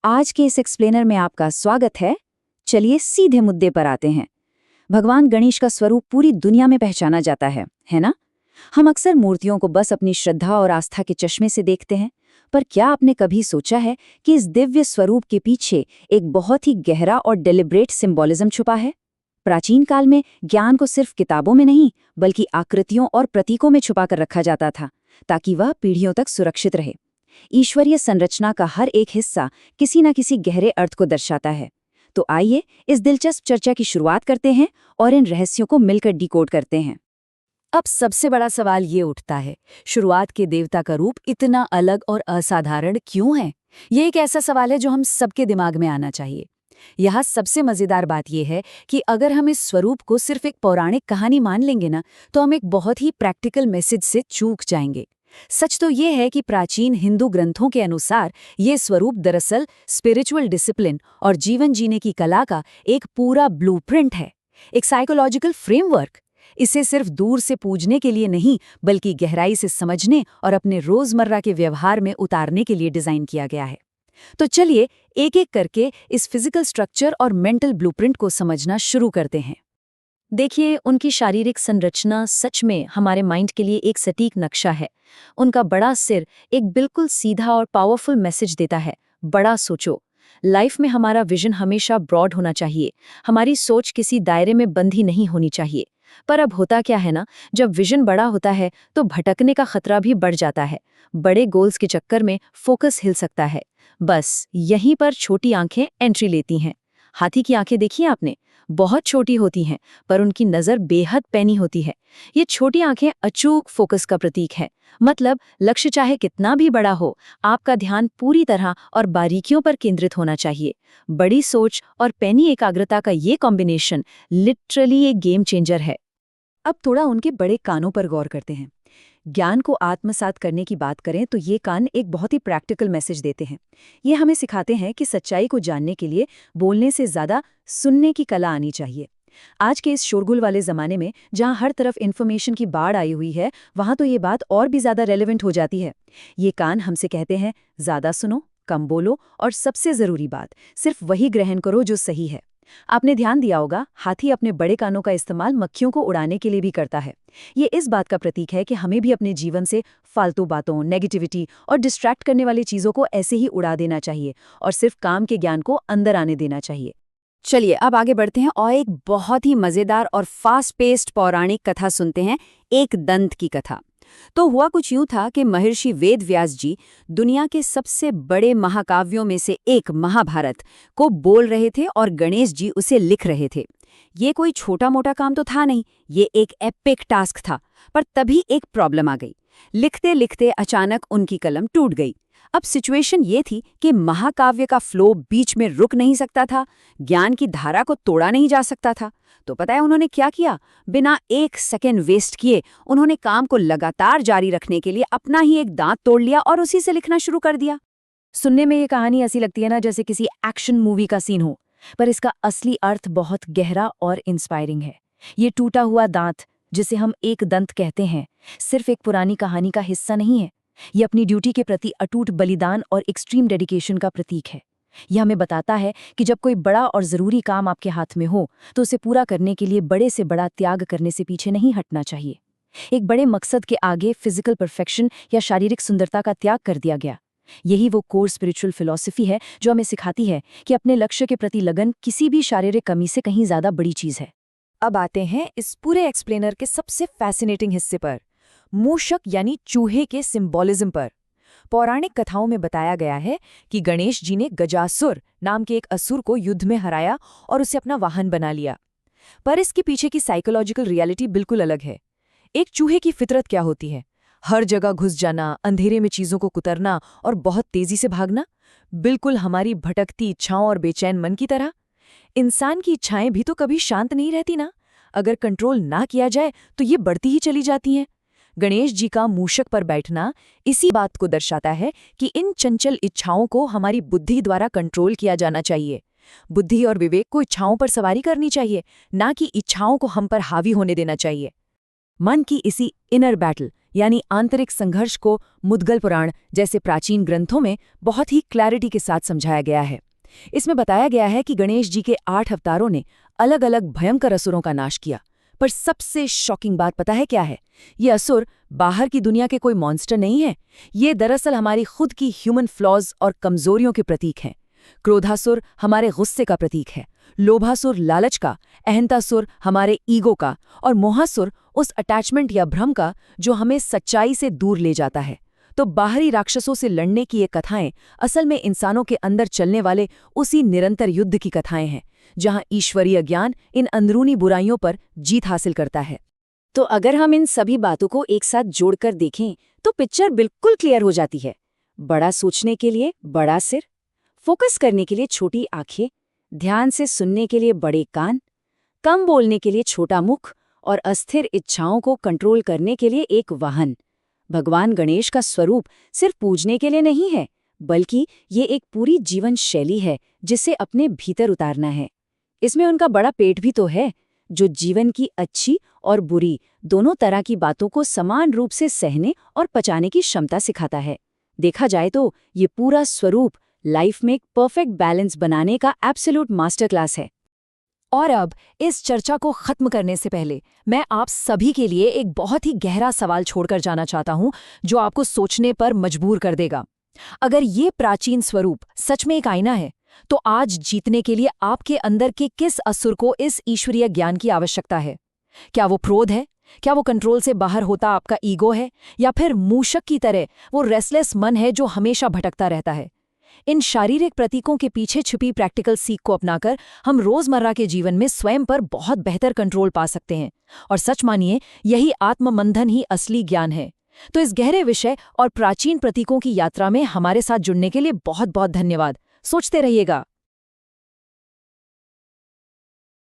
आज के इस एक्सप्लेनर में आपका स्वागत है। चलिए सीधे मुद्दे पर आते हैं। भगवान गणेश का स्वरूप पूरी दुनिया में पहचाना जाता है ना? हम अक्सर मूर्तियों को बस अपनी श्रद्धा और आस्था के चश्मे से देखते हैं, पर क्या आपने कभी सोचा है कि इस दिव्य स्वरूप के पीछे एक बहुत ही गहरा और डेलिब्रेट सिंबॉलिज्म छुपा है? प्राचीन काल में ज्ञान को सिर्फ किताबों में नहीं, बल्कि आकृतियों और प्रतीकों में छुपा कर रखा जाता था, ताकि वह पीढ़ियों तक सुरक्षित रहे। ईश्वरीय संरचना का हर एक हिस्सा किसी न किसी गहरे अर्थ को दर्शाता है। तो आइए इस दिलचस्प चर्चा की शुरुआत करते हैं और इन रहस्यों को मिलकर डिकोड करते हैं। अब सबसे बड़ा सवाल ये उठता है, शुरुआत के देवता का रूप इतना अलग और असाधारण क्यों है? ये एक ऐसा सवाल है जो हम सबके दिमाग में आना चाहिए। यहाँ सबसे मजेदार बात यह है कि अगर हम इस स्वरूप को सिर्फ एक पौराणिक कहानी मान लेंगे ना, तो हम एक बहुत ही प्रैक्टिकल मैसेज से चूक जाएंगे। सच तो ये है कि प्राचीन हिंदू ग्रंथों के अनुसार ये स्वरूप दरअसल स्पिरिचुअल डिसिप्लिन और जीवन जीने की कला का एक पूरा ब्लूप्रिंट है, एक साइकोलॉजिकल फ्रेमवर्क। इसे सिर्फ दूर से पूजने के लिए नहीं, बल्कि गहराई से समझने और अपने रोजमर्रा के व्यवहार में उतारने के लिए डिजाइन किया गया है। तो चलिए एक एक करके इस फिजिकल स्ट्रक्चर और मेंटल ब्लूप्रिंट को समझना शुरू करते हैं। देखिए, उनकी शारीरिक संरचना सच में हमारे माइंड के लिए एक सटीक नक्शा है। उनका बड़ा सिर एक बिल्कुल सीधा और पावरफुल मैसेज देता है, बड़ा सोचो। लाइफ में हमारा विजन हमेशा ब्रॉड होना चाहिए, हमारी सोच किसी दायरे में बंधी नहीं होनी चाहिए। पर अब होता क्या है ना, जब विजन बड़ा होता है तो भटकने का खतरा भी बढ़ जाता है। बड़े गोल्स के चक्कर में फोकस हिल सकता है। बस यहीं पर छोटी आंखें एंट्री लेती हैं। हाथी की आंखें देखी आपने? बहुत छोटी होती हैं, पर उनकी नज़र बेहद पैनी होती है। ये छोटी आंखें अचूक फोकस का प्रतीक है। मतलब लक्ष्य चाहे कितना भी बड़ा हो, आपका ध्यान पूरी तरह और बारीकियों पर केंद्रित होना चाहिए। बड़ी सोच और पैनी एकाग्रता का ये कॉम्बिनेशन लिटरली एक गेम चेंजर है। अब थोड़ा उनके बड़े कानों पर गौर करते हैं। ज्ञान को आत्मसात करने की बात करें तो ये कान एक बहुत ही प्रैक्टिकल मैसेज देते हैं। ये हमें सिखाते हैं कि सच्चाई को जानने के लिए बोलने से ज्यादा सुनने की कला आनी चाहिए। आज के इस शोरगुल वाले जमाने में जहां हर तरफ इन्फॉर्मेशन की बाढ़ आई हुई है, वहां तो ये बात और भी ज्यादा रेलेवेंट हो जाती है। ये कान हमसे कहते हैं, ज्यादा सुनो, कम बोलो और सबसे जरूरी बात, सिर्फ वही ग्रहण करो जो सही है। आपने ध्यान दिया होगा, हाथी अपने बड़े कानों का इस्तेमाल मक्खियों को उड़ाने के लिए भी करता है। ये इस बात का प्रतीक है कि हमें भी अपने जीवन से फालतू बातों, नेगेटिविटी और डिस्ट्रैक्ट करने वाली चीजों को ऐसे ही उड़ा देना चाहिए और सिर्फ काम के ज्ञान को अंदर आने देना चाहिए। चलिए अब आगे बढ़ते हैं और एक बहुत ही मजेदार और फास्ट पेस्ड पौराणिक कथा सुनते हैं, एक दंत की कथा। तो हुआ कुछ यूं था कि महर्षि वेद व्यास जी दुनिया के सबसे बड़े महाकाव्यों में से एक महाभारत को बोल रहे थे और गणेश जी उसे लिख रहे थे। ये कोई छोटा मोटा काम तो था नहीं, ये एक एपिक टास्क था। पर तभी एक प्रॉब्लम आ गई। लिखते लिखते अचानक उनकी कलम टूट गई। अब सिचुएशन ये थी कि महाकाव्य का फ्लो बीच में रुक नहीं सकता था, ज्ञान की धारा को तोड़ा नहीं जा सकता था। तो पता है उन्होंने क्या किया? बिना एक सेकेंड वेस्ट किए उन्होंने काम को लगातार जारी रखने के लिए अपना ही एक दांत तोड़ लिया और उसी से लिखना शुरू कर दिया। सुनने में ये कहानी ऐसी लगती है ना जैसे किसी एक्शन मूवी का सीन हो, पर इसका असली अर्थ बहुत गहरा और इंस्पायरिंग है। ये टूटा हुआ दांत, जिसे हम एक दंत कहते हैं, सिर्फ एक पुरानी कहानी का हिस्सा नहीं है। ये अपनी ड्यूटी के प्रति अटूट बलिदान और एक्सट्रीम डेडिकेशन का प्रतीक है। यह हमें बताता है कि जब कोई बड़ा और ज़रूरी काम आपके हाथ में हो, तो उसे पूरा करने के लिए बड़े से बड़ा त्याग करने से पीछे नहीं हटना चाहिए। एक बड़े मकसद के आगे फिजिकल परफेक्शन या शारीरिक सुंदरता का त्याग कर दिया गया। यही वो कोर स्पिरिचुअल फिलॉसफी है जो हमें सिखाती है कि अपने लक्ष्य के प्रति लगन किसी भी शारीरिक कमी से कहीं ज़्यादा बड़ी चीज़ है। अब आते हैं इस पूरे एक्सप्लेनर के सबसे फैसिनेटिंग हिस्से पर, मूषक यानी चूहे के सिंबॉलिज्म पर। पौराणिक कथाओं में बताया गया है कि गणेश जी ने गजासुर नाम के एक असुर को युद्ध में हराया और उसे अपना वाहन बना लिया। पर इसके पीछे की साइकोलॉजिकल रियलिटी बिल्कुल अलग है। एक चूहे की फितरत क्या होती है? हर जगह घुस जाना, अंधेरे में चीजों को कुतरना और बहुत तेजी से भागना, बिल्कुल हमारी भटकती इच्छाओं और बेचैन मन की तरह। इंसान की इच्छाएं भी तो कभी शांत नहीं रहती ना। अगर कंट्रोल ना किया जाए तो ये बढ़ती ही चली जाती हैं। गणेश जी का मूषक पर बैठना इसी बात को दर्शाता है कि इन चंचल इच्छाओं को हमारी बुद्धि द्वारा कंट्रोल किया जाना चाहिए। बुद्धि और विवेक को इच्छाओं पर सवारी करनी चाहिए, ना कि इच्छाओं को हम पर हावी होने देना चाहिए। मन की इसी इनर बैटल यानी आंतरिक संघर्ष को मुद्गल पुराण जैसे प्राचीन ग्रंथों में बहुत ही क्लैरिटी के साथ समझाया गया है। इसमें बताया गया है कि गणेश जी के 8 अवतारों ने अलग अलग भयंकर असुरों का नाश किया, पर सबसे शॉकिंग बात पता है क्या है? ये असुर बाहर की दुनिया के कोई मॉन्स्टर नहीं है। ये दरअसल हमारी खुद की ह्यूमन फ्लॉज और कमजोरियों के प्रतीक हैं। क्रोधासुर हमारे गुस्से का प्रतीक है, लोभासुर लालच का, अहंतासुर हमारे ईगो का और मोहासुर उस अटैचमेंट या भ्रम का जो हमें सच्चाई से दूर ले जाता है। तो बाहरी राक्षसों से लड़ने की ये कथाएं असल में इंसानों के अंदर चलने वाले उसी निरंतर युद्ध की कथाएं हैं, जहां ईश्वरीय ज्ञान इन अंदरूनी बुराइयों पर जीत हासिल करता है। तो अगर हम इन सभी बातों को एक साथ जोड़कर देखें तो पिक्चर बिल्कुल क्लियर हो जाती है। बड़ा सोचने के लिए बड़ा सिर, फोकस करने के लिए छोटी आंखें, ध्यान से सुनने के लिए बड़े कान, कम बोलने के लिए छोटा मुख और अस्थिर इच्छाओं को कंट्रोल करने के लिए एक वाहन। भगवान गणेश का स्वरूप सिर्फ पूजने के लिए नहीं है, बल्कि ये एक पूरी जीवन शैली है जिसे अपने भीतर उतारना है। इसमें उनका बड़ा पेट भी तो है, जो जीवन की अच्छी और बुरी दोनों तरह की बातों को समान रूप से सहने और पचाने की क्षमता सिखाता है। देखा जाए तो ये पूरा स्वरूप लाइफ में एक परफेक्ट बैलेंस बनाने का एब्सोल्यूट मास्टर क्लास है। और अब इस चर्चा को खत्म करने से पहले मैं आप सभी के लिए एक बहुत ही गहरा सवाल छोड़कर जाना चाहता हूं, जो आपको सोचने पर मजबूर कर देगा। अगर ये प्राचीन स्वरूप सच में एक आईना है, तो आज जीतने के लिए आपके अंदर के किस असुर को इस ईश्वरीय ज्ञान की आवश्यकता है? क्या वो क्रोध है? क्या वो कंट्रोल से बाहर होता आपका ईगो है? या फिर मूषक की तरह वो रेस्टलेस मन है जो हमेशा भटकता रहता है? इन शारीरिक प्रतीकों के पीछे छुपी प्रैक्टिकल सीख को अपनाकर हम रोजमर्रा के जीवन में स्वयं पर बहुत बेहतर कंट्रोल पा सकते हैं। और सच मानिए, यही आत्ममंथन ही असली ज्ञान है। तो इस गहरे विषय और प्राचीन प्रतीकों की यात्रा में हमारे साथ जुड़ने के लिए बहुत बहुत धन्यवाद। सोचते रहिएगा।